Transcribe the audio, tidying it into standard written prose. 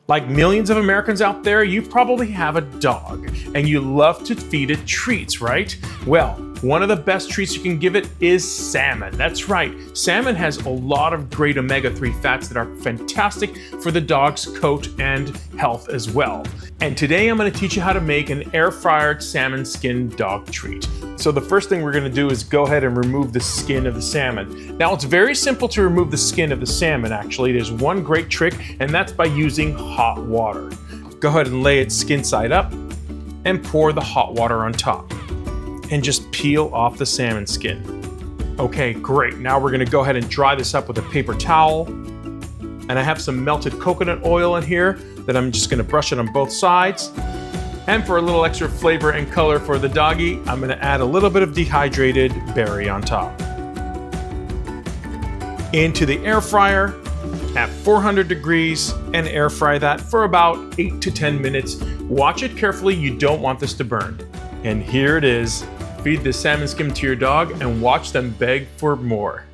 Like millions of Americans out there, you probably have a dog and you love to feed it treats, right? Well, one of the best treats you can give it is salmon. That's right. Salmon has a lot of great omega-3 fats that are fantastic for the dog's coat and health as well. And today I'm going to teach you how to make an air-fryered salmon skin dog treat. So the first thing we're going to do is go ahead and remove the skin of the salmon. Now it's very simple to remove the skin of the salmon actually. There's one great trick, and that's by using hot water. Go ahead and lay it skin side up and pour the hot water on top. And just peel off the salmon skin. Okay, great. Now we're gonna go ahead and dry this up with a paper towel. And I have some melted coconut oil in here that I'm just gonna brush it on both sides. And for a little extra flavor and color for the doggy, I'm gonna add a little bit of dehydrated berry on top. Into the air fryer at 400 degrees and air fry that for about 8 to 10 minutes. Watch it carefully, you don't want this to burn. And here it is. Feed the salmon skin to your dog and watch them beg for more.